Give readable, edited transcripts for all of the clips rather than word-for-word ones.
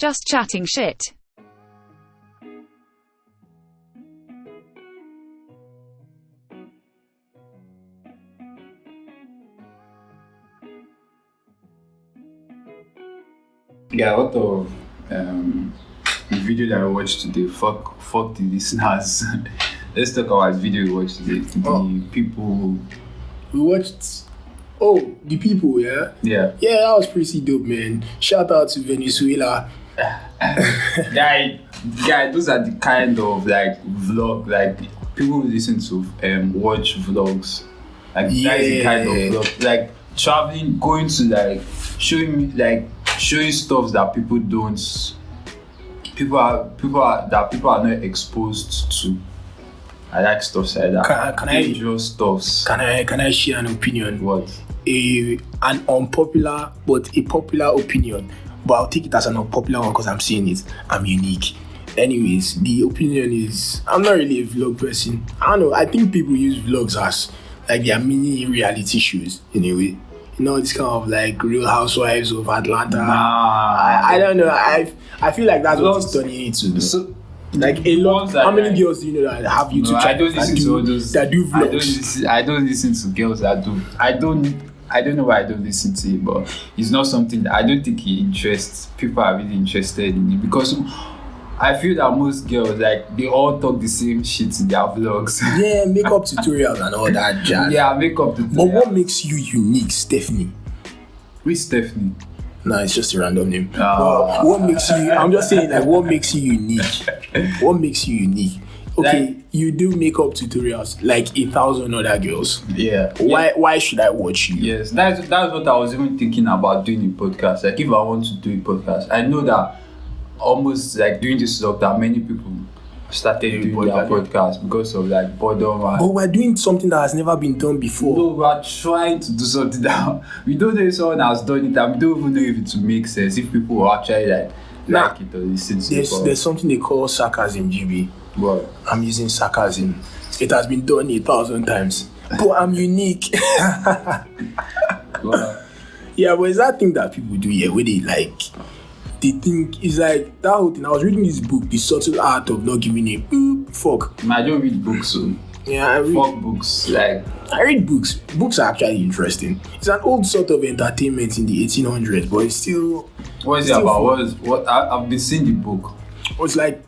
just chatting shit. Yeah, what of the video that I watched today? Fuck the listeners. Let's talk about the video we watched today. The people. We watched. Oh, the people, yeah? Yeah. Yeah, that was pretty dope, man. Shout out to Venezuela. Guy, those are the kind of like vlog, like people who listen to watch vlogs. Like that is the kind of vlog, like traveling, going to like showing stuff that people are not exposed to. I like stuff like that. Dangerous stuffs. Can I share an opinion? What? An unpopular but a popular opinion. But I'll take it as an unpopular one because I'm saying it. I'm unique. Anyways, the opinion is I'm not really a vlog person. I don't know. I think people use vlogs as like their mini reality shows in a way. You know, this kind of like Real Housewives of Atlanta. I don't know. I feel like that's what it's turning into. So, like a lot. How many girls do you know that have YouTube channels that do vlogs? I don't listen to girls that do. I don't know why I don't listen to it, but it's not something that I don't think it interests people are really interested in it because I feel that most girls like they all talk the same shit in their vlogs. Yeah, makeup tutorials and all that jazz. Yeah, makeup tutorials. But what makes you unique, Stephanie? Which Stephanie? No, it's just a random name. What makes you? I'm just saying, like, what makes you unique? What makes you unique? Okay, like, you do makeup tutorials like 1,000 other girls. Yeah. Why should I watch you? Yes, that's what I was even thinking about doing a podcast. Like, if I want to do a podcast, I know that almost like during this lockdown, many people started doing their podcast because of like boredom. But we're doing something that has never been done before. No, we're trying to do something that we don't know if someone has done it, and we don't even know if it will make sense if people will actually like it or listen to it. There's something they call sarcasm, GB. What? I'm using sarcasm. It has been done 1,000 times, but I'm unique. Yeah, but it's that thing that people do here where they think it's like that whole thing. I was reading this book, The Subtle Art of Not Giving a Fuck. I don't read books, so yeah, I read fuck books. Like I read books. Books are actually interesting. It's an old sort of entertainment in the 1800s, but it's still. What is it about? What I've been seeing the book. It's like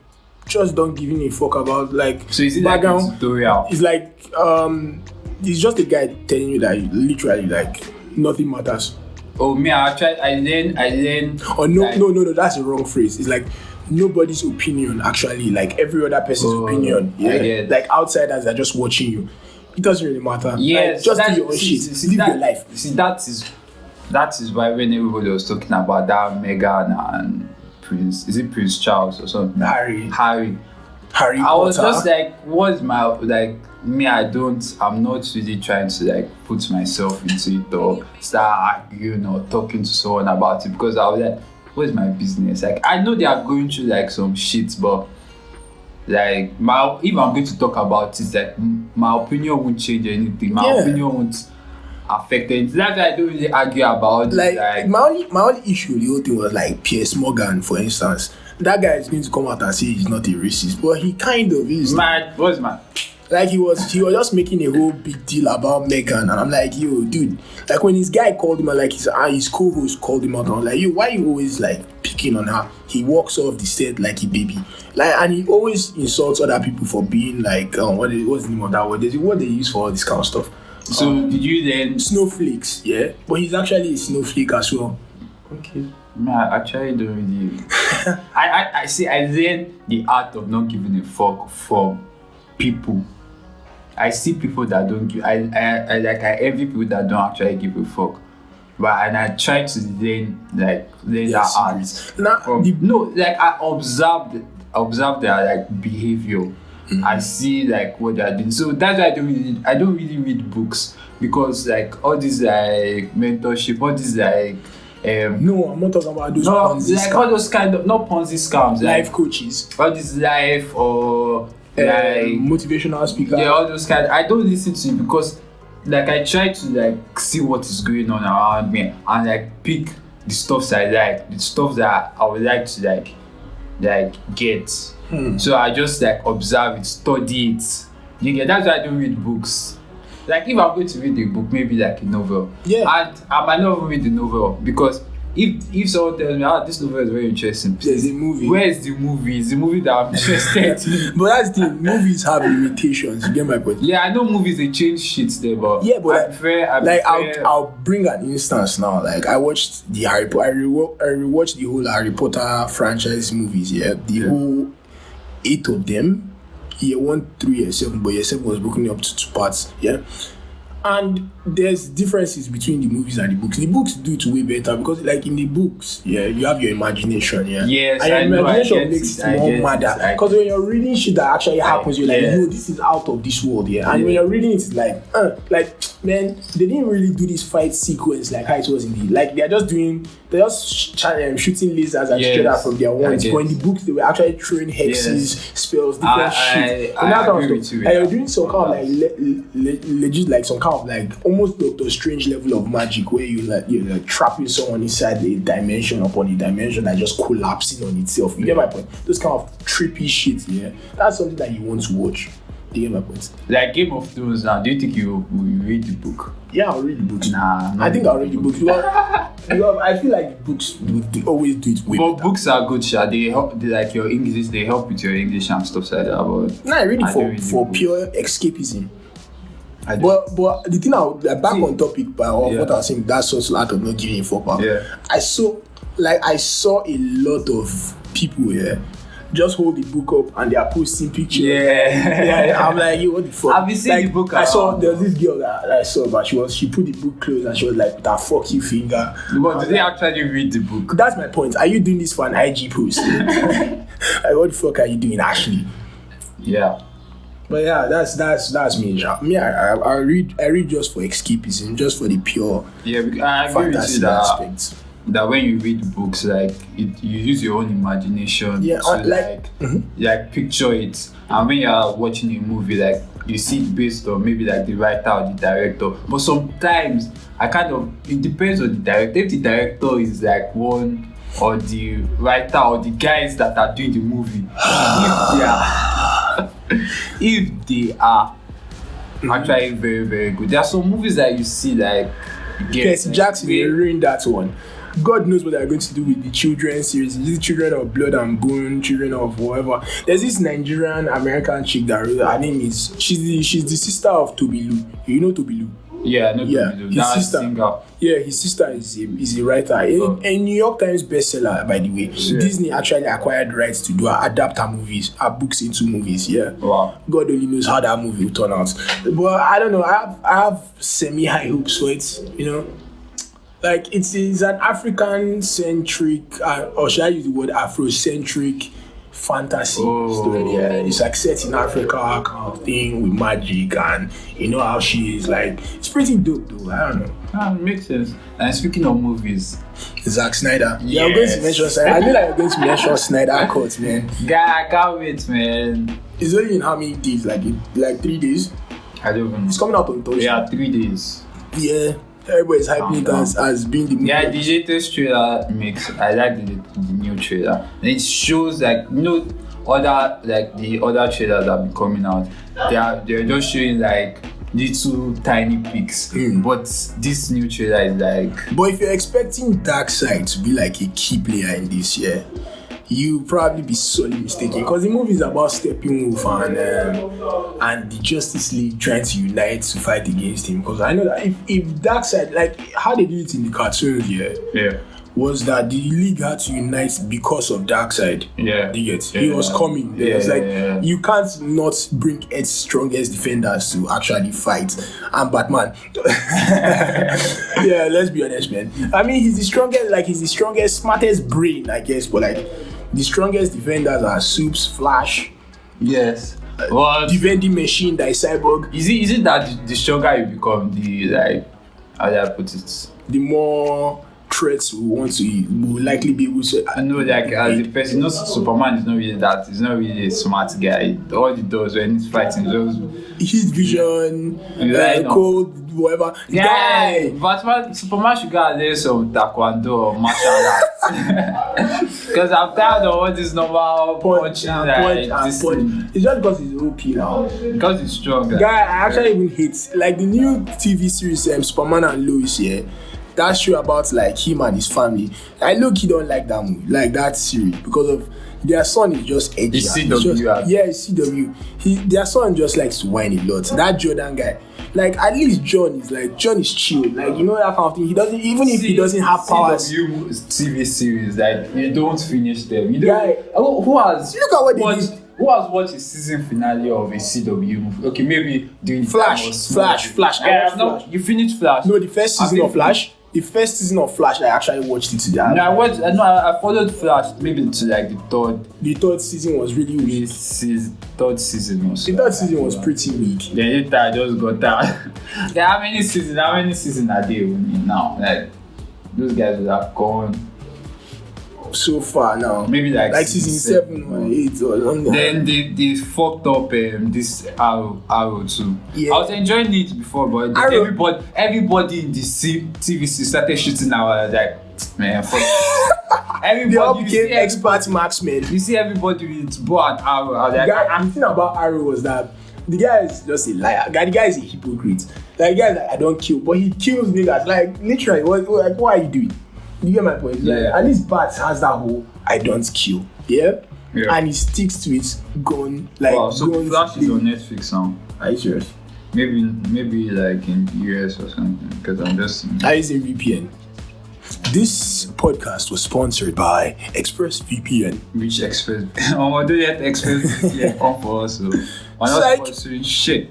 just don't giving a fuck about like. So is it background, like a tutorial? It's like it's just a guy telling you that literally like nothing matters. Oh me, I learn. Oh no, that's the wrong phrase. It's like nobody's opinion actually, like every other person's opinion. Yeah, like outsiders are just watching you. It doesn't really matter. Yes, like, just do your own shit. Live your life. See, that is why when everybody was talking about that Meghan and Prince, is it Prince Charles or something? Harry I Potter. was just like, what's my like? Me, I'm not really trying to like put myself into it or start arguing or talking to someone about it because I was like, what's my business? Like, I know they are going through like some shit, but like if I'm going to talk about it, like my opinion won't change anything. My opinion won't affect anything. That's why I don't really argue about like, it. Like my only issue with the whole thing was like Piers Morgan, for instance. That guy is going to come out and say he's not a racist, but he kind of is. What's my like he was just making a whole big deal about Meghan, and I'm like, yo, dude, like when his guy called him out, like his co-host called him out, and I'm like, yo, why you always like picking on her? He walks off the set like a baby, like, and he always insults other people for being like, what's the name of that word? What they use for all this kind of stuff. So did you then snowflakes? Yeah, but he's actually a snowflake as well. Okay. No, I actually don't really. I see. I learned the art of not giving a fuck for people. I see people that don't give. I envy people that don't actually give a fuck. But I try to learn that art. I observe their like behavior. Mm-hmm. I see like what they are doing. So that's why I don't really read books because like all these like mentorship, all these like. No, I'm not talking about those Ponzi like scams. All those kind of not Ponzi scams, life coaches, all this life or like motivational speakers. Yeah, all those kind. I don't listen to it because like I try to like see what is going on around me and like pick the stuff I like, the stuff that I would like to get. So I just like observe it, study it. You get, that's why I don't read books. Like if I'm going to read a book, maybe like a novel. Yeah. And I might not even read the novel because if someone tells me, this novel is very interesting, There's a movie. where is the movie? It's the movie that I'm interested in. But that's the thing, movies have limitations. You get my point? Yeah, I know movies they change shit there, but Yeah, but I prefer. I'll bring an instance now. Like I watched the Harry Potter. I rewatched the whole Harry Potter franchise movies. Yeah, the whole 8 of them. Year 1 through year 7, but year 7 was broken up to 2 parts. Yeah. And there's differences between the movies and the books. The books do it way better because, like in the books, yeah, you have your imagination, yeah. Yes, and your imagination get makes it, it more madder. Because when you're reading shit that actually happens, you're like, yo, this is out of this world, yeah. And when you're reading it, it's like, man, they didn't really do this fight sequence like how it was in the, like they're just shooting lasers and straight out from their wands. But in the books, they were actually throwing hexes, spells, different shit. I agree with you. And you're doing some kind of like legit, like some kind of like almost Doctor Strange level of magic where you're like trapping someone inside a dimension upon a dimension that just collapsing on itself. You get my point? Those kind of trippy shit, yeah. That's something that you want to watch. You get my point? Like Game of Thrones now, do you think you will read the book? Yeah, I'll read the books. Nah, I think I'll read the books. Because I feel like books they always do it way but better. books are good, Sha. They help, like your English, they help with your English and stuff like that. But No, I read it for pure escapism. I do. But the thing back on topic what I was saying, that's also out of not giving a fuck. Yeah. I saw a lot of people here just hold the book up and they are posting pictures. Yeah. I'm like, yo, what the fuck? Have you seen the book? I saw there was this girl that I saw, but she put the book close and she was like, that fuck you finger. But did they actually read the book? That's my point. Are you doing this for an IG post? Like, what the fuck are you doing actually? Yeah. But yeah, that's me. Me, I read just for escapism, just for the pure I agree with you fantasy aspects. That when you read books, like you use your own imagination to like picture it, and when you are watching a movie, like you see it based on maybe like the writer or the director. But sometimes it depends on the director. If the director is like one, or the writer or the guys that are doing the movie, if they are actually very, very good. There are some movies that you see like Percy Jackson, they ruined that one. God knows what they're going to do with the children series. These children of blood and bone, children of whatever. There's this Nigerian American chick that her name is she's the sister of Tobilu. You know Tobilu? Yeah, his sister. Singer. Yeah, his sister is a writer. A New York Times bestseller, by the way. Yeah. Disney actually acquired rights to adapt her movies, her books into movies. Yeah. Wow. God only knows how that movie will turn out. But I don't know. I have semi-high hopes for it. You know, like it's an African-centric, or should I use the word Afrocentric fantasy story. Yeah, it's like set in Africa kind of thing with magic, and you know how she is. Like, it's pretty dope though. I don't know. It makes sense. And speaking of movies, Zack Snyder. Yes. Yeah, I'm going to mention Snyder. I knew that you're going to mention Snyder Cut, man. Guy, I can't wait, man. It's only in how many days? Like 3 days? I don't even know. It's coming out on Thursday. Yeah, 3 days. Yeah. Everybody's hyping it as being the movie. Yeah, the latest trailer I like the new trailer. And it shows like, you know, the other trailers that have been coming out. They're just showing like little tiny pics. But this new trailer is like. But if you're expecting Darkseid to be like a key player in this year, you'll probably be sorely mistaken, because the movie is about Steppenwolf and the Justice League trying to unite to fight against him. Because I know that if Darkseid, like how they did it in the cartoons, was that the League had to unite because of Darkseid. Yeah, he was coming. You can't not bring Earth's strongest defenders to actually fight. And Batman. Yeah, let's be honest, man. I mean, he's the strongest, smartest brain, I guess, but like the strongest defenders are Supes, Flash. Yes. The vending machine that is Cyborg. Is it that the stronger you become, the like, how do I put it? The more threats will likely be able to. I know, like as a person, Superman is not really that. He's not really a smart guy. All he does when he's fighting just his vision, Right, code, whatever. Guy. But Superman should go and learn some taekwondo or martial arts. Because I'm tired of all this normal punching punch. This It's just because he's OP now. because he's strong. Guy, I actually even hate like the new TV series Superman and Lois here. That show about like him and his family. I low-key don't like that movie, like that series, because of their son is just edgy. It's CW. It's CW. Their son just likes to whine a lot. That Jordan guy, like at least John is chill. Like, you know, that kind of thing. He doesn't, even if he doesn't have powers. CW TV series, like you don't finish them. You don't. Guy, Who has look at what they did. Who has watched the season finale of a CW movie? Okay, maybe doing Flash. Yeah, Flash. You finished Flash. No, the first season of Flash. The first season of Flash, I actually watched it today. I followed Flash maybe to like the third. The third season was really weak. Third season also. The third season was pretty weak. Then later I just got tired. Yeah, how many seasons are there now? Like those guys would have gone so far now. Maybe like season 7 or 8 or something. Then they fucked up this Arrow too. Yeah. I was enjoying it before, but everybody in the TV started shooting now. I was like, man, fuck. They all became expert marksmen. You see everybody with bow and arrow. I was like, the thing about Arrow was that the guy is just a liar. The guy is a hypocrite. Like, the guy is like, I don't kill, but he kills niggas. Like, literally, what are you doing? You get my point? Yeah. Like, at least Bats has that whole I don't kill. Yeah? And he sticks to it, gun. Like, wow, so Flash is on Netflix now. Are you serious? Maybe like in US or something. Because I'm just. I use a VPN. This podcast was sponsored by ExpressVPN. Which Express? Oh, do yet ExpressVPN come for us? So we're not sponsoring shit.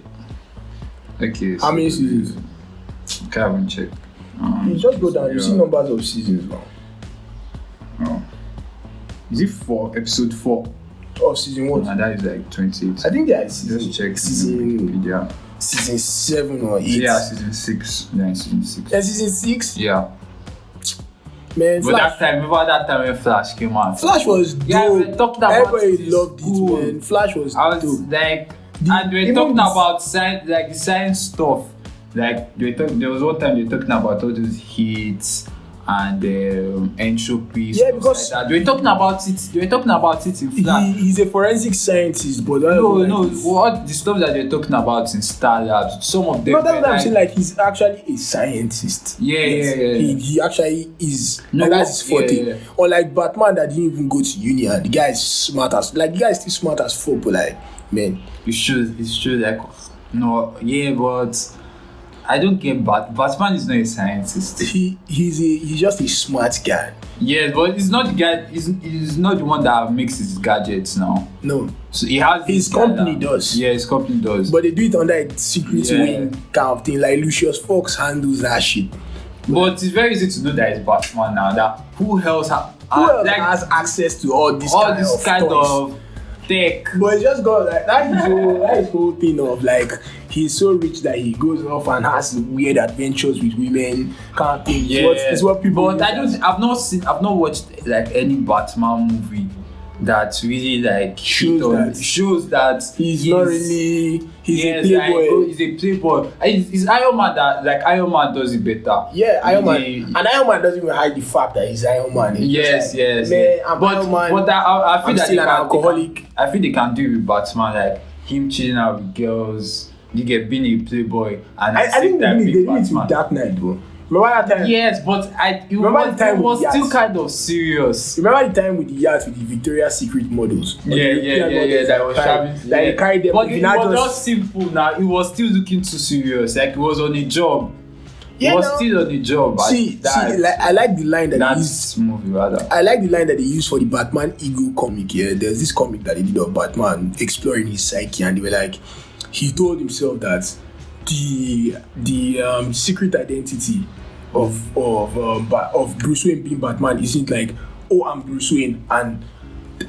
Okay. How many seasons? Okay, I haven't checked. You just go down. You see numbers of seasons now. Oh. Is it 4? Episode 4 of season 1? No, that is like 28. I think they are season. Just check season 7 or 8. Yeah, season 6. Yeah, season 6. Yeah, season 6. Yeah. Man, Flash. Remember that time when Flash came out? Flash was dope. Yeah, we talked about everybody loved it, man. Flash was dope. Like, and we were talking about the science stuff. Like there was one time they were talking about all those heats and entropy. Yeah, because like they were talking about it. They were talking about it in Flash. He's a forensic scientist, but no. What the stuff that they're talking about in Star Labs? Some of them. No, that's what I'm saying. Like, he's actually a scientist. Yeah. He actually is. No, that's his forte. Yeah. Or like Batman that didn't even go to uni, and the guy is smart as. Like, the guy is still smart as fuck, but like, man, it's true. Like, no, yeah, but. I don't get Batman is not a scientist. He's just a smart guy. Yeah, but he's not the guy. He's not the one that makes his gadgets now. No. So he has his company does. Yeah, his company does. But they do it under a secret wing kind of thing. Like Lucius Fox handles that shit. But it's very easy to know that it's Batman now. That who else has access to all this kind of tech? But it's just got like that his whole thing of like he's so rich that he goes off and has weird adventures with women, kind of thing. Yeah, it's what people. But I've not watched like any Batman movie that really like shows that he's not really he's a playboy. He's a playboy. It's Iron Man that Iron Man does it better. Yeah, Iron Man, and Iron Man doesn't even hide the fact that he's Iron Man. Yes. Man, Iron Man. But I feel that still an alcoholic. I feel they can do it with Batman, like him chilling out with girls. You get being a playboy, and I think they did it with Dark Knight, bro. Remember that time? Yes, but it was still kind of serious. Remember the time with the yacht with the Victoria's Secret models? Yeah. That was traveling. That he carried them. But it was just simple now. It was still looking too serious. Like, it was on a job. Yeah, it was still on the job. I like the line that he used. Movie, rather. I like the line that they used for the Batman Ego comic. Yeah, there's this comic that they did of Batman exploring his psyche, and they were like, he told himself that the secret identity of Bruce Wayne being Batman isn't like, oh, I'm Bruce Wayne and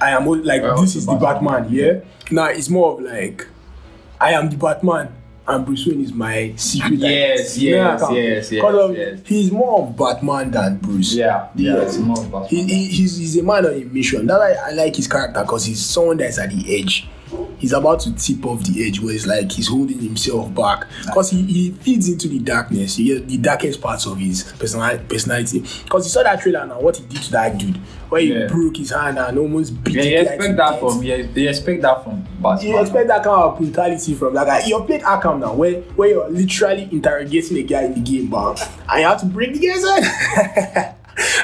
I am like this is the Batman. Yeah. Now it's more of like, I am the Batman. and Bruce Wayne is my secret. Yes. Because he's more of Batman than Bruce. It's more of Batman. He's a man on a mission. That's why I like his character, because he's someone that's at the edge. He's about to tip off the edge, where it's like he's holding himself back, because he feeds into the darkness. You get the darkest parts of his personality. Because you saw that trailer now, what he did to that dude, where he broke his hand and almost beat you expect that from Batman. You expect that kind of brutality from that guy. You're playing Arkham now, where you're literally interrogating a guy in the game bar, and you have to break the guy's hand.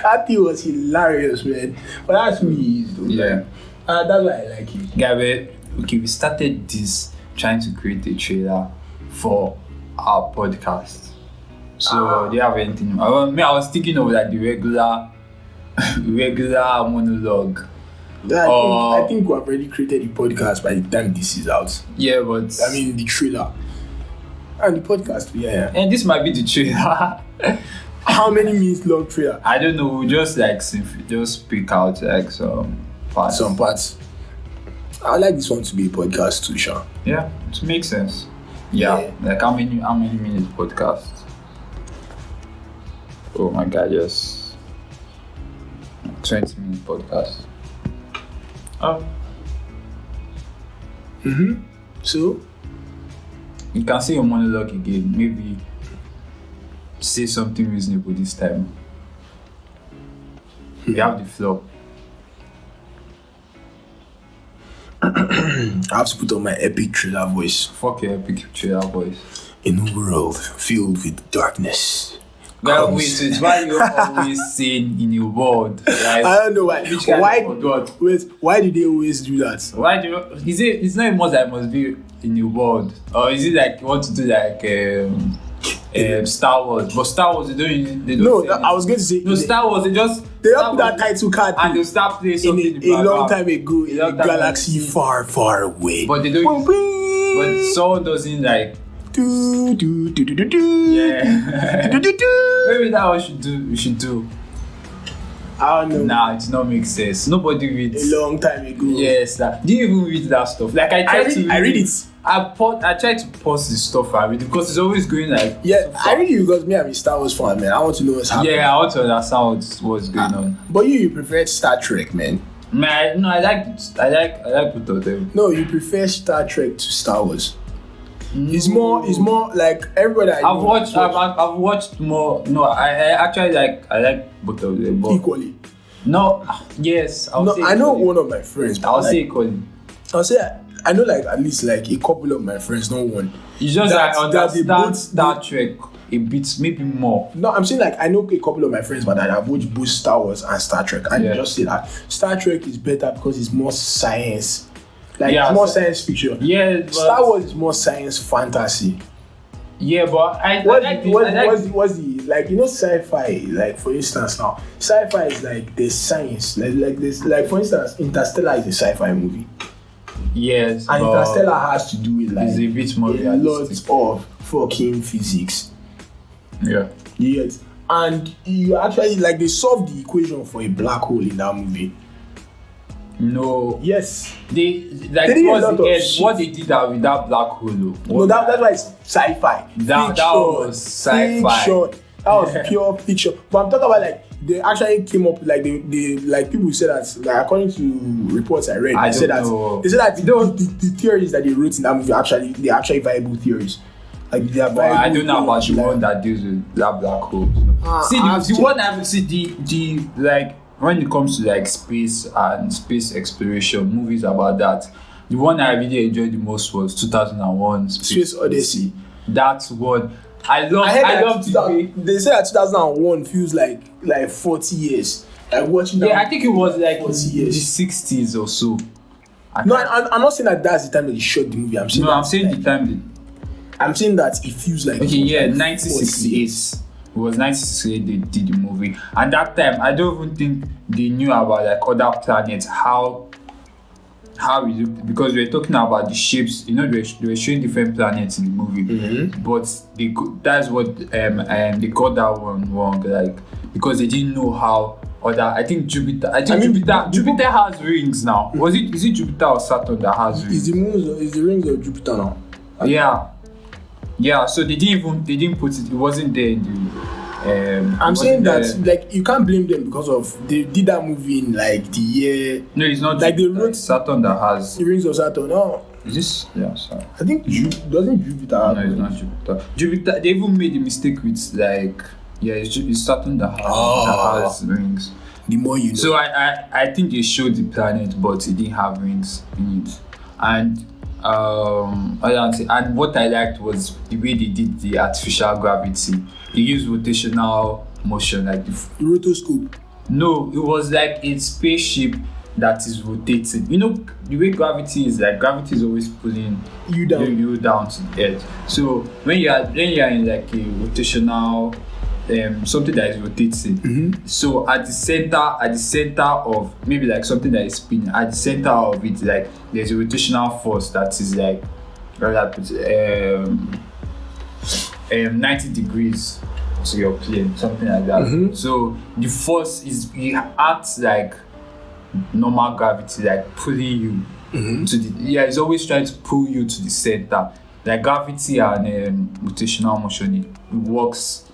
That thing was hilarious, man. But that's who he is, though. Yeah. That's why I like him. Gabby, okay, we started this trying to create a trailer for our podcast. So, do you have anything? I was thinking of like the regular monologue. Yeah, I think we have already created the podcast by the time this is out. Yeah, but I mean the trailer and the podcast. Yeah. And this might be the trailer. How many minutes long trailer? I don't know. We'll just pick out like some parts. Some parts. I like this one to be a podcast too, Sean. Yeah, it makes sense. Yeah. Like how many minutes podcast? Oh my god, yes. 20 minute podcast. Oh. So you can say your monologue again. Maybe say something reasonable this time. You have the floor. I have to put on my epic trailer voice. Fuck your epic trailer voice. In a world filled with darkness. Well, it's why you're always saying in a world. Like, I don't know why. Why do they always do that? Why do you? Is it's not a must that must be in a world, or is it like you want to do like Star Wars? But Star Wars they don't. No, I was going to say Star Wars they don't put that title card and they start playing something in a long time ago in a galaxy far, far away. But they don't. But someone doesn't like. Yeah. Maybe that we should do. I don't know. Nah, it's not make sense. Nobody reads. A long time ago. Yes, do you even read that stuff? Like I read it. I try to pause the stuff I read it because it's always going like. Yeah, I read it because me, I'm a Star Wars fan, man. I want to know what's happening. Yeah, I want to understand what's going on. But you prefer Star Trek, man. Man, no, I like both of them. No, you prefer Star Trek to Star Wars. It's more like everybody. I've watched more. No, I actually like both of them. But equally. No, yes. I know one of my friends. I'll say equally. I'll say I know like at least like a couple of my friends, not one. It's just that I understand Star Trek a bit, maybe more. No, I'm saying like I know a couple of my friends, but I've watched both Star Wars and Star Trek, and they just say that Star Trek is better because it's more science. Like it's more science fiction. Yeah, but Star Wars is more science fantasy. Yeah, but what's the like you know sci-fi, like for instance now sci-fi is like there's science like this, like for instance Interstellar is a sci-fi movie. Yes, and Interstellar has to do with like it's a bit more realistic. Lot of fucking physics. Yeah. Yes. And you actually like they solved the equation for a black hole in that movie. No. Yes. What they did that with that black hole. No, that's why it's sci-fi. That was sci-fi. Fiction. That was pure fiction. But I'm talking about like they actually came up like they like people said that like according to reports I read, they said that the theories that they wrote in that movie they're actually viable theories. Like they are viable. I don't know about the one that deals with that black hole. See the one I haven't seen the like. When it comes to like space and space exploration, movies about that, the one I really enjoyed the most was 2001 Space Odyssey. That's one I love the way they say that 2001 feels like 40 years. Like watching that. Yeah, I think it was like 40 years. The 60s or so. I'm not saying that that's the time that they shot the movie. I'm saying that it feels like 1968. It was 1968 they did the movie, and that time I don't even think they knew about like other planets how it looked, because we were talking about the shapes. You know, they were showing different planets in the movie, but that's what they got that one wrong, like because they didn't know how other. I think Jupiter has rings now. Is it Jupiter or Saturn that has rings? It's the rings of Jupiter now. Yeah. Yeah, so they didn't put it. It wasn't there in the. I'm saying that like you can't blame them because of they did that movie in like the year. No, it's not. Like they wrote Saturn that has. The Rings of Saturn. No, Is this? Yeah, sorry. I think doesn't Jupiter have No, it's not Jupiter. Jupiter. They even made a mistake with like. Yeah, it's Saturn that has rings. The more you know. So I think they showed the planet, but it didn't have rings in it. And and what I liked was the way they did the artificial gravity. They used rotational motion, like the rotoscope. No, it was like a spaceship that is rotating. You know the way gravity is, like gravity is always pulling you down to the earth. So when you are in like a rotational something that is rotating. So at the center of maybe like something that is spinning, at the center of it, like there's a rotational force that is like 90 degrees to your plane, something like that. So the force it acts like normal gravity, like pulling you to the it's always trying to pull you to the center. Like gravity and rotational motion, it works.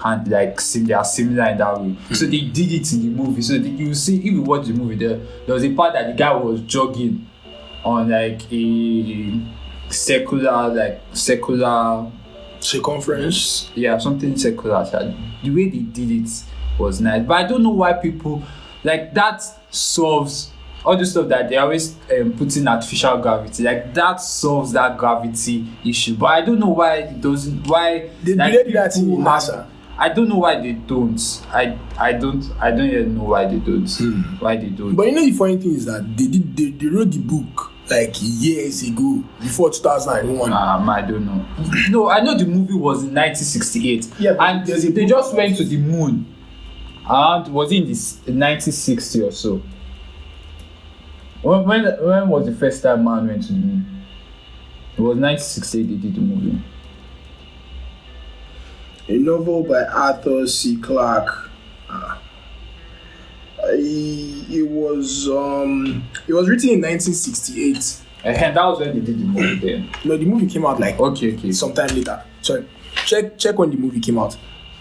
And like they are similar in that way. So they did it in the movie. So you see, if you watch the movie, there was a part that the guy was jogging on like a circular circumference. Yeah, something circular. The way they did it was nice. But I don't know why people like that solves all the stuff that they always put in artificial gravity. Like that solves that gravity issue. But I don't know why it doesn't. Why they like, did that in NASA. I don't know why they don't. I don't even know why they don't. Why they don't. But you know the funny thing is that they wrote the book like years ago, before 2001. I don't know. No, I know the movie was in 1968. Yeah, and they just went to the moon. And was it in 1960 or so? When was the first time man went to the moon? It was 1968 they did the movie. A novel by Arthur C. Clarke. It was written in 1968. And that was when they did the movie then. No, the movie came out like okay sometime later. Sorry, check when the movie came out.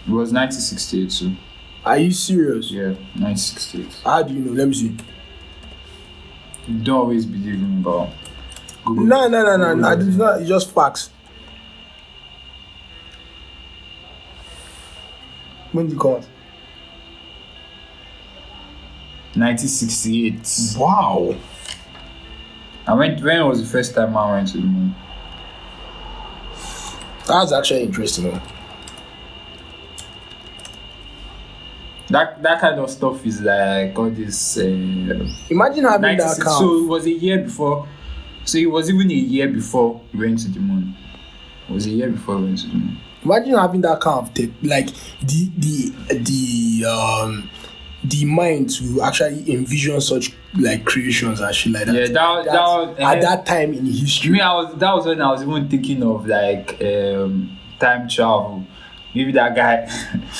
It was 1968 too. Are you serious? Yeah, 1968. How do you know? Let me see. You don't always believe me, but Google. No. It's not. It's just facts. When did it come out? 1968. Wow. And when was the first time I went to the moon? That's actually interesting. That kind of stuff is like all this. Imagine having that count. So it was a year before. So it was even a year before we went to the moon. It was a year before we went to the moon. Imagine having that kind of like the mind to actually envision such like creations and shit like that. Yeah, that at that time in history. That was when I was even thinking of like time travel. Maybe that guy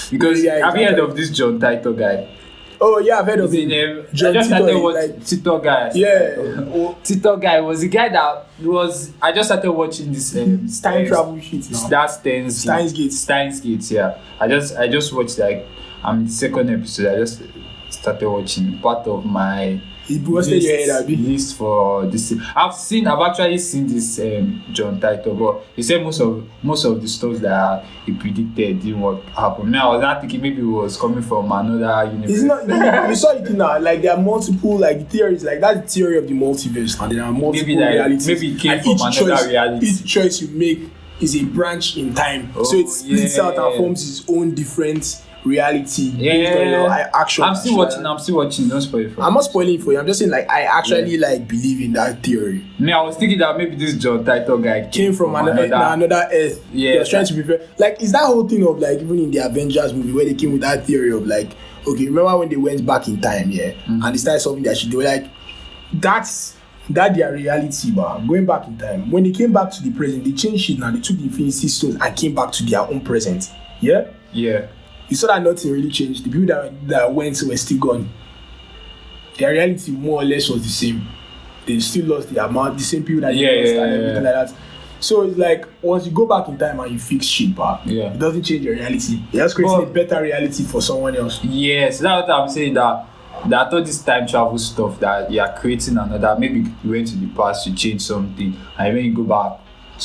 because have you heard of this John Titor guy? Oh yeah, I've heard of him. I just started watching Titor guy. Yeah, Titor guy was the guy that was. I just started watching this time travel shit now. That's Steins Gate. Yeah, I just watched like the second episode. I just started watching part of my list for this. I've actually seen this John Titor, but he said most of the stuff that he predicted didn't what happened. Now I was not thinking maybe it was coming from another universe. It's not. You saw it now. Like there are multiple like theories. Like that's the theory of the multiverse, and there are multiple realities. Maybe it came from another reality. Each choice you make is a branch in time, so it splits out and forms its own different reality based on your action. I'm still watching. Don't spoil it for me. I'm not spoiling it for you. I'm just saying like I actually like believe in that theory. I was thinking that maybe this John Titor guy came from another Earth. Yeah, he was trying to prepare. Like is that whole thing of like even in the Avengers movie where they came with that theory of like okay, remember when they went back in time, and they started solving that shit. They were like, that's their reality, but going back in time. When they came back to the present, they changed shit. Now they took the Infinity Stones and came back to their own present. Yeah. You saw that nothing really changed. The people that went were still gone. Their reality more or less was the same. They still lost the same people that they lost and everything like that. So it's like once you go back in time and you fix shit back, Yeah. it doesn't change your reality. You're just creating a better reality for someone else. Yes, that's what I'm saying. That all this time travel stuff that you are creating another. Maybe you went to the past to change something, and when you go back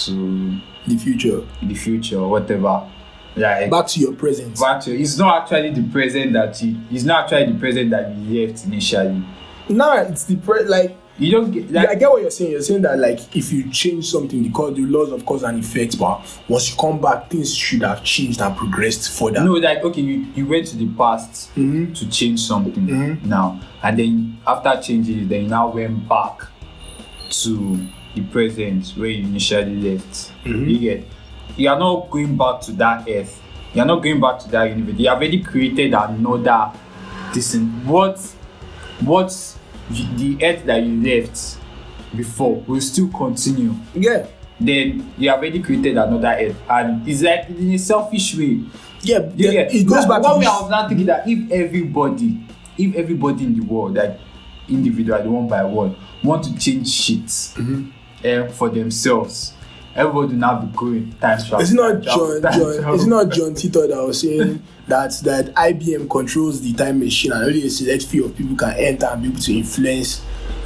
to The future. or whatever, like Back to your present. it's not actually the present that you left initially. Nah, it's the like. You don't get I get what you're saying. You're saying that like if you change something, because the laws of cause and effect, but once you come back, things should have changed and progressed further. No, like okay, you went to the past to change something now, and then after changing it, then you now went back to the present where you initially left. You are not going back to that earth. You are not going back to that universe. You have already created another thing. What's the earth that you left before will still continue. Yeah. Then you have already created another earth, and it's like in a selfish way. Yeah. It goes back to I was now thinking that if everybody in the world, like individually, one by one, want to change shit for themselves, everybody will now be going time travel. It's not John Tito that was saying that IBM controls the time machine and only a select few of people can enter and be able to influence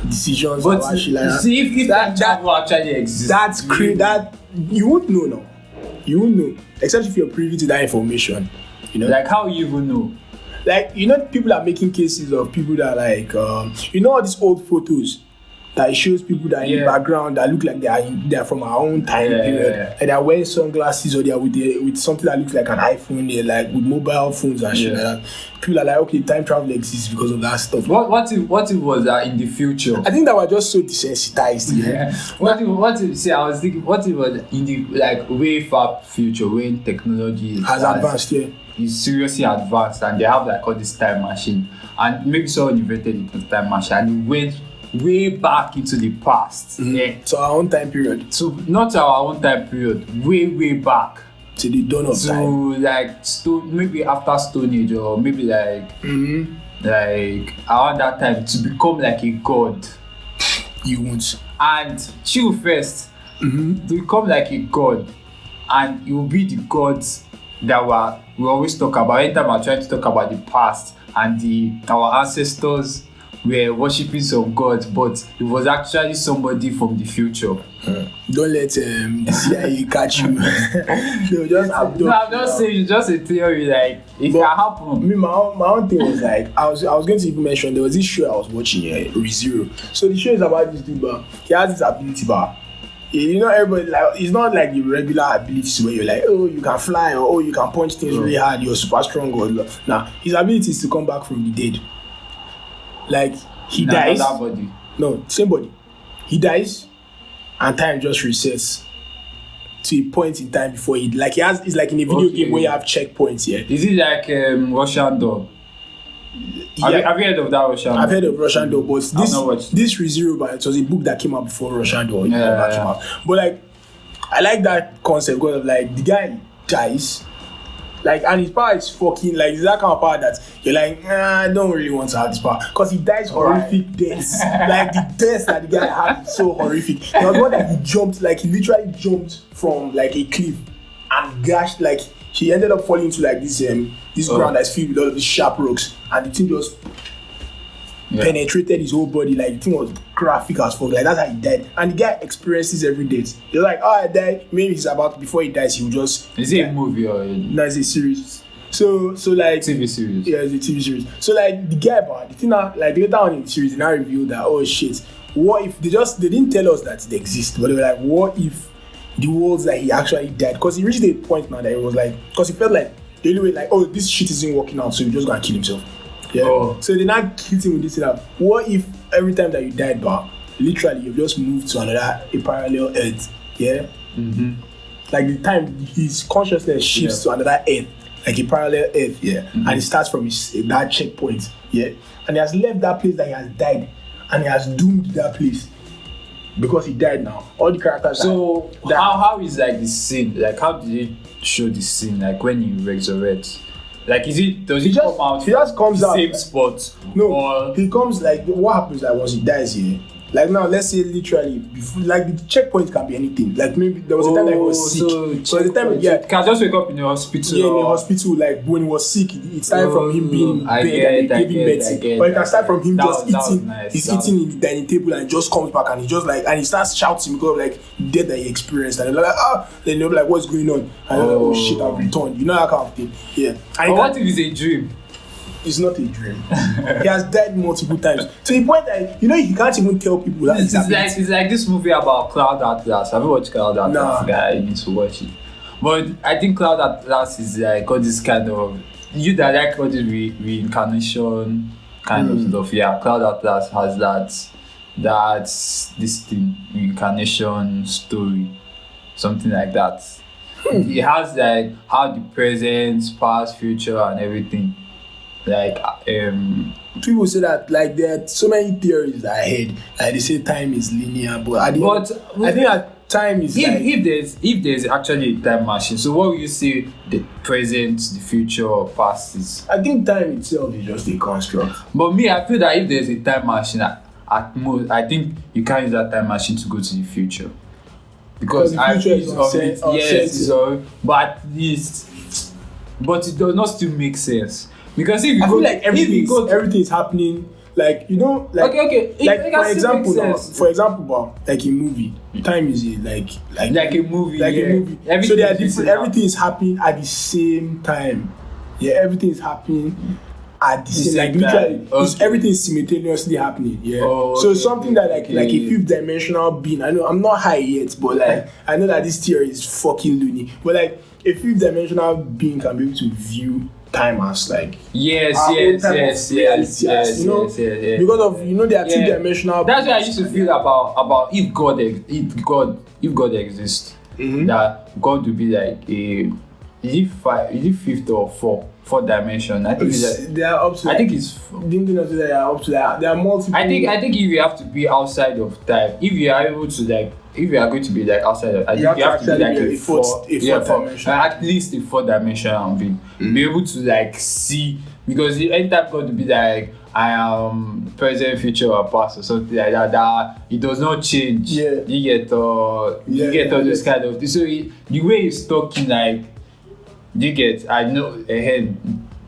decisions. But see, if that travel actually exists, that's crazy. That you won't know now. You won't know, except if you're privy to that information. You know, like how you even know? Like people are making cases of people that like all these old photos that it shows people that in the background that look like they are from our own time period, and they're wearing sunglasses or they are with something that looks like an iPhone, they're like with mobile phones and shit like that. People are like, okay, time travel exists because of that stuff. What if was in the future? I think that we're just so desensitized. Yeah. What if I was thinking, what if it was in the like way far future when technology has advanced, is seriously advanced, and they have like all this time machine, and maybe someone invented the time machine and it went way back into the past. To our own time period. So not our own time period, way back. To the dawn of time. So like maybe after Stone Age, or maybe like around that time, to become like a god. You won't. And chill first. To become like a god, and you will be the gods that we always talk about. Anytime we're trying to talk about the past and our ancestors were worshipping some gods, but it was actually somebody from the future. Don't let the CIA catch you. They'll just abduct. No, I'm just saying, it's just a theory. Like it can happen. Me, my own thing was like I was going to even mention there was this show I was watching, ReZero. So the show is about this dude, but he has this ability, but you know, everybody like it's not like the regular abilities where you're like, oh, you can fly, or oh, you can punch things really hard, you're super strong, or nah. His ability is to come back from the dead. Like he dies. Body. No, same body. He dies, and time just resets to a point in time before it's like in a video game where you have checkpoints. Yeah. Is it like Russian Doll? Have you heard of that Russian Doll? I've heard of Russian Doll, but this ReZero, but it was a book that came out before Russian Doll. Came out. But like, I like that concept because of like the guy dies. Like, and his power is fucking like it's that kind of power that you're like, I don't really want to have this power because he dies horrific deaths. Like the deaths that the guy had is so horrific. There was one that he literally jumped from like a cliff and gashed, like he ended up falling into like this ground that's filled with all of these sharp rocks, and the thing just penetrated his whole body. Like the thing was graphic as fuck. Like that's how he died. And the guy experiences every day. They're like, I died. Maybe before he dies, he will just. Is it a movie or? No, it's a series. So like TV series. Yeah, it's a TV series. So like the guy, the thing now, like later on in the series, they now revealed that, oh shit, what if they didn't tell us that it exists, but they were like, what if the worlds that he actually died? Because he reached a point now that it was like, because he felt like the only way, like, oh, this shit isn't working out, so he's just gonna kill himself. Yeah. Oh. So they now hit him with this thing. What if every time that you died, literally you've just moved to a parallel earth? Yeah. Like the time his consciousness shifts to another earth, like a parallel earth. Yeah. And it starts from that checkpoint. Yeah. And he has left that place that he has died, and he has doomed that place because he died now. All the characters. So how is like the scene? Like how did it show the scene? Like when he resurrects? Like does he come out? He just comes out same spot. No, he comes like what happens like once he dies here. Like now, let's say literally, before, like the checkpoint can be anything. Like maybe there was a time that he was sick. So the time, can just wake up in the hospital. Yeah, in the hospital. Like when he was sick, it started from him being in bed and they gave him medicine. But it can start from him just eating. Nice. He's eating in the dining table and just comes back and he just like, and he starts shouting because of like death that he experienced. And they're like, then they'll be like, what's going on? And they're like, oh shit, I've returned. You know that kind of thing. Yeah. And what if it's a dream? It's not a dream. He has died multiple times. To the point that he can't even tell people that it's like this movie about Cloud Atlas. Have you watched Cloud Atlas? Nah. Guy, you need to watch it. But I think Cloud Atlas is like all this kind of that like all this reincarnation kind of stuff. Yeah, Cloud Atlas has that's this thing, reincarnation story, something like that. It has like how the present, past, future, and everything. Like people say that like there are so many theories that I heard. Like they say time is linear, but I think that time is if there's actually a time machine. So what will you say the present, the future, or past is? I think time itself is just a construct. But me, I feel that if there's a time machine, at most, I think you can't use that time machine to go to the future. Because the future is uncertain. But at least, but it does not still make sense. Because if you I go, feel like everything is happening, like like okay. Like for example, like a movie, time is like a movie, So there are different. Everything is happening at the same time. Yeah, everything is happening at the same. Like literally, everything is simultaneously happening. Yeah. So something that like a fifth dimensional being. I know I'm not high yet, but like I know that this theory is fucking loony. But like a fifth dimensional being can be able to view time as like yes, because of there are two dimensional. That's what I used to feel about if God exists, that God would be like is it fifth or fourth dimension? I think they are up to. I think it's. They are up to that. There are multiple. I think if you have to be outside of time, if you are able to like. If you are going to be like outside of, I think you have to be like a fourth dimension. At least a fourth dimensional being. Be able to like see, because anytime God to be like I am present, future, or past or something like that it does not change. Yeah. You get all this kind of. So the way he's talking, like you get, I know ahead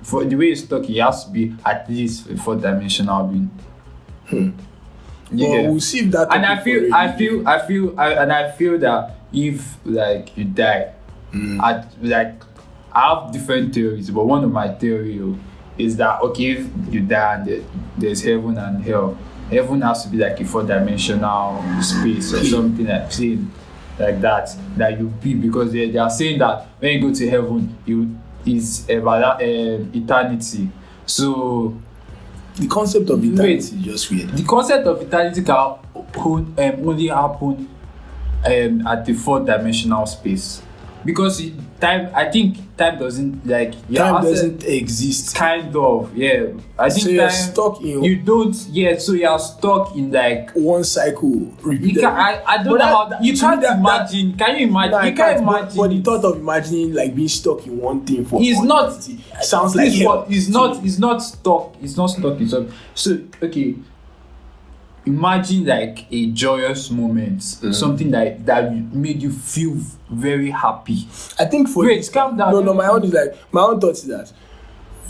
for the way he's talking, he has to be at least a fourth dimensional being. We'll see if that. And I feel that if like you die, I have different theories, but one of my theories is that okay, if you die and there's heaven and hell, heaven has to be like a four-dimensional space or something like plane like that you be, because they are saying that when you go to heaven, is eternity. So. The concept of eternity is just weird. The concept of eternity can only happen at the fourth dimensional space, because I think time doesn't like time doesn't exist. Kind of, yeah. I think so you're stuck in. You don't, yeah. So you are stuck in like one cycle. I don't know how you can't imagine. Can you imagine? No, you can't imagine. But the thought of imagining like being stuck in one thing for sounds like hell. It's not stuck. It's not stuck in something. So okay. Imagine like a joyous moment, something that made you feel very happy. I think calm down. No, my own thought is that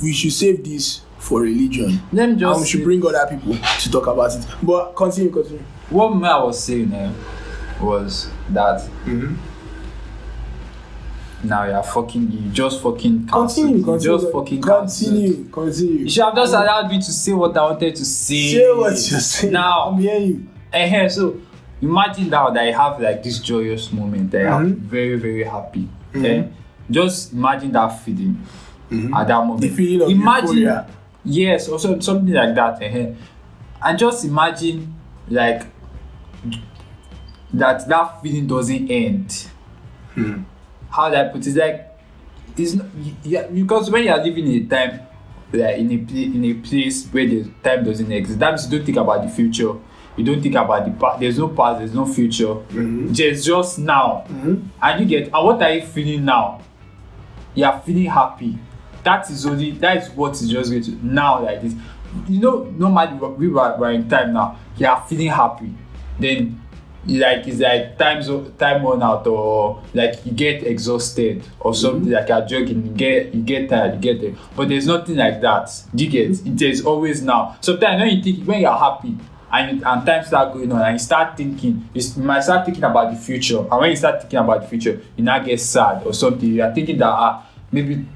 we should save this for religion. And we should bring other people to talk about it. But continue. What I was saying was that now you just fucking continue. You should have just allowed me to say what I wanted to say. Say what you're saying. Now I'm hearing you. So imagine now that I have like this joyous moment that I'm very, very happy. Just imagine that feeling at that moment. The feeling of euphoria. Yes, or something like that. And just imagine like that feeling doesn't end. How do I put it? Like, it's not, because when you are living in a time, like in a place where the time doesn't exist, that means you don't think about the future. You don't think about the past. There's no past. There's no future. There's just now. And and what are you feeling now? You are feeling happy. That is what is just going to now like this. Normally we are in time now. You are feeling happy. then it's like time run out, or like you get exhausted or something, like you're jogging, you get tired, you get it. But there's nothing like that. Do you get? There's always now. Sometimes when you're happy and time start going on and you start thinking, you might start thinking about the future. And when you start thinking about the future, you now get sad or something. You are thinking that maybe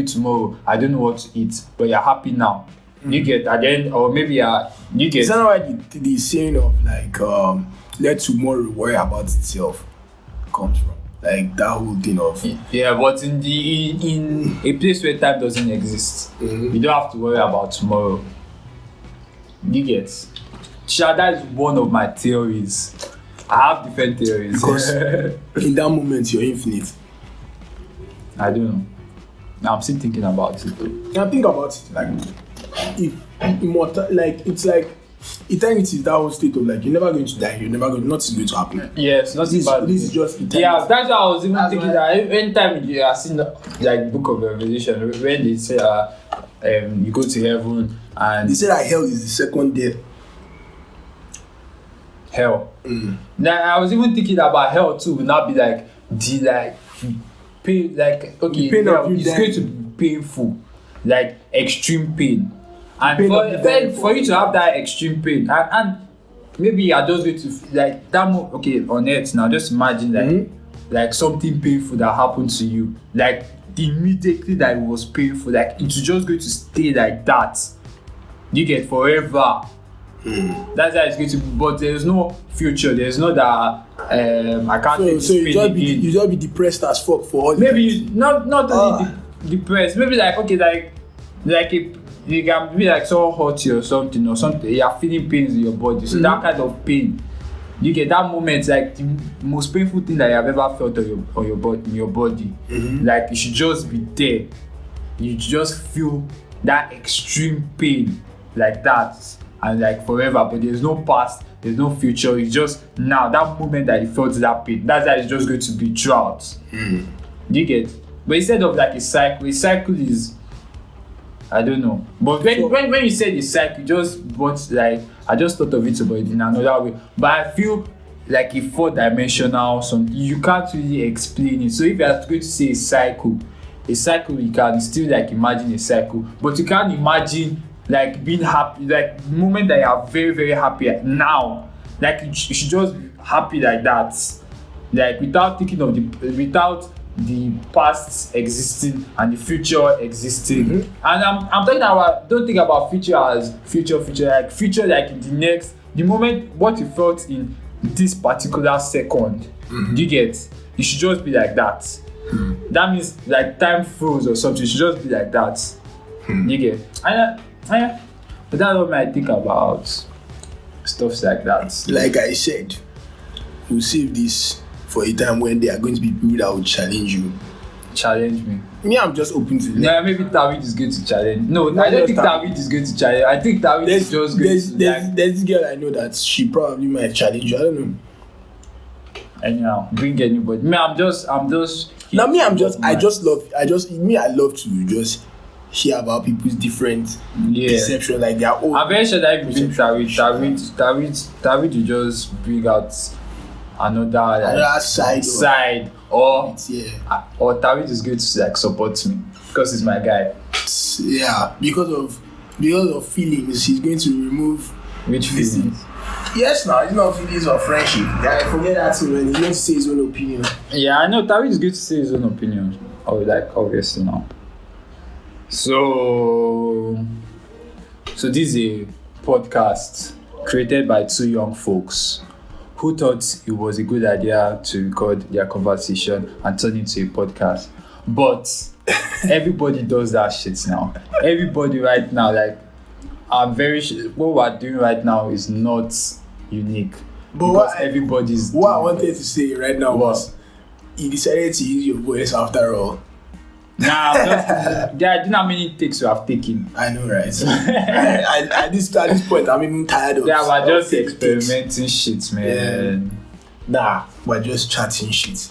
tomorrow I don't know what to eat, but you're happy now. You get again, or maybe you get. Is that why the saying of like let tomorrow worry about itself comes from? Like that whole thing of but in a place where time doesn't exist, you don't have to worry about tomorrow. You get. That is one of my theories. I have different theories. Because in that moment you're infinite. I don't know. Now I'm still thinking about it. Now think about it, like if immortal, like it's like eternity is that whole state of like you're never going to die, nothing's going to happen. Yes, nothing bad. This is just eternity. Yeah, that's why I was even thinking that anytime you are seeing like Book of Revelation, when they say you go to heaven and they say that hell is the second death. Hell. Now I was even thinking about hell too, would not be like the pain, like okay, pain hell, it's going to be painful, like extreme pain. And for you to have that extreme pain, and maybe you're just going to like that on earth now, just imagine like something painful that happened to you, like immediately that it was painful, like it's just going to stay like that. You get forever. That's how it's going to be, but there's no future. There's no that I can't. So you just be depressed as fuck for all. Maybe not only depressed. Maybe like okay, like you can be like so hurt you or something. You're feeling pains in your body. So that kind of pain, you get that moment, like the most painful thing that you have ever felt in your body. Like you should just be there. You just feel that extreme pain like that. And like forever, but there's no past, there's no future. It's just now, that moment that you felt that pain, that's how it's just going to be throughout. Do you get? But instead of like a cycle is, I don't know. But when you said a cycle, I just thought of it about it in another way. But I feel like a 4-dimensional something, you can't really explain it. So if you're going to say a cycle, you can still like imagine a cycle, but you can't imagine like being happy, like the moment that you are very, very happy now, like you should just be happy like that, like without thinking of without the past existing and the future existing. And I'm talking about, don't think about future as future like future like in the moment what you felt in this particular second. You get? You should just be like that. That means like time froze or something. You should just be like that. You get? But that's what I think about stuff like that. Like I said, we'll save this for a time when there are going to be people that will challenge you. Challenge me? Me, I'm just open to that. Yeah, maybe Tawid is going to challenge. No, I don't think Tawid is going to challenge. I think Tawid is just going to there's this girl I know that she probably might challenge you. I don't know. Anyhow, bring anybody. Me, I'm just. I love to just hear about people's different perception, like their own. I'm very sure that if you bring Tawid will just bring out another side or Tawid is going to like support me because he's my guy. Yeah, because of feelings, he's going to remove which feelings. Yes, now it's not feelings of friendship. I forget that thing when he's going to say his own opinion. Yeah, I know Tawid is going to say his own opinion. Obviously now. So this is a podcast created by two young folks who thought it was a good idea to record their conversation and turn it into a podcast. But everybody does that shit now. Everybody right now, like, I'm very sure what we're doing right now is not unique. But what I wanted to say right now was you decided to use your voice after all. Nah, I don't know how many takes you have taken. I know, right? at this point, I'm even tired of. Yeah, we're just experimenting shit, man. Nah, we're just chatting shit.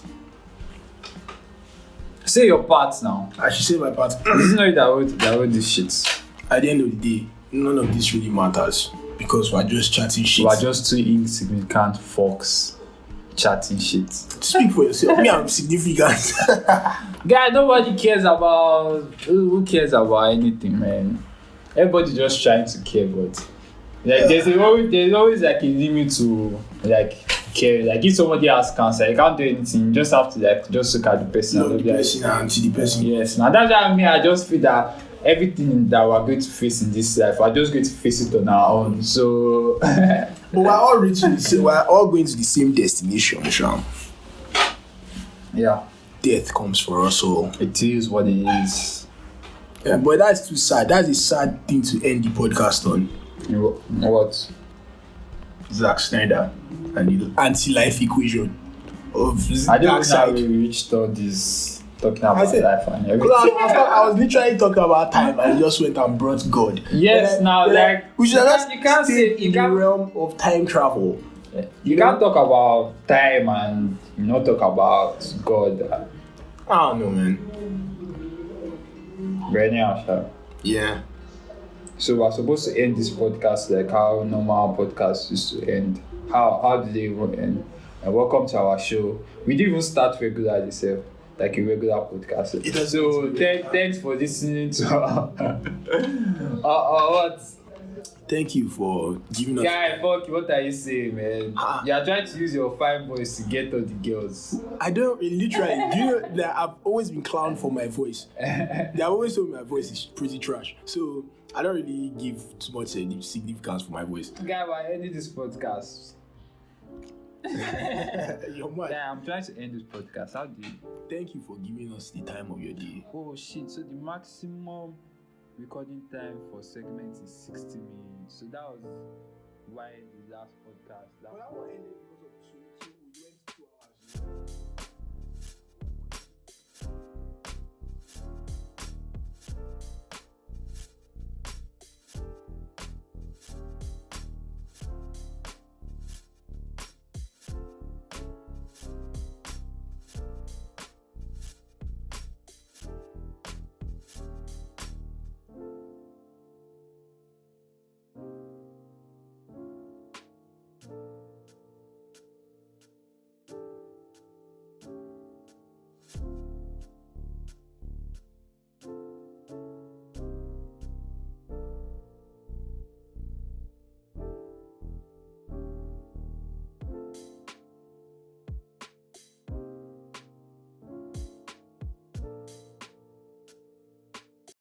Say your parts now. I should say my part. This is not that I wrote this shit. At the end of the day, none of this really matters. because we're just chatting shit. We're just two insignificant folks chatting shit. Speak for yourself. Me, I'm significant. Guy, nobody cares about. Who cares about anything, man? Everybody just trying to care, but like there's always like a limit to like care. Like if somebody has cancer, you can't do anything. You just have to like just look at the person. Love the person and see the person. Yes, now that's why I just feel that everything that we're going to face in this life, we're just going to face it on our own. So, but we're all reaching the same. We're all going to the same destination, Sham. Yeah, death comes for us all. It is what it is. Yeah, but that's too sad. That's a sad thing to end the podcast on. What? Zack Snyder and the anti-life equation of I don't know how we reached all this talking about life and everything. I was literally talking about time and just went and brought God. Yes, now like we should just you can't stay say in the realm of time travel. You can't talk about time and not talk about God. I don't know, man. But anyhow, sure. Yeah. So we're supposed to end this podcast like how normal podcasts used to end. How do they even end? And welcome to our show. We didn't even start regularly, like a regular podcast. So thanks for listening to our what? Thank you for giving us. Guy, fuck, what are you saying, man? You are trying to use your fine voice to get all the girls. I don't literally. Do you know that I've always been clowned for my voice? They have always told me my voice is pretty trash. So I don't really give too much significance for my voice. Guy, we're ending this podcast. You're mad. Yeah, I'm trying to end this podcast. How do you? Thank you for giving us the time of your day. Oh shit! So the maximum recording time for segments is 60 minutes. So that was why the last podcast. But that one ended because of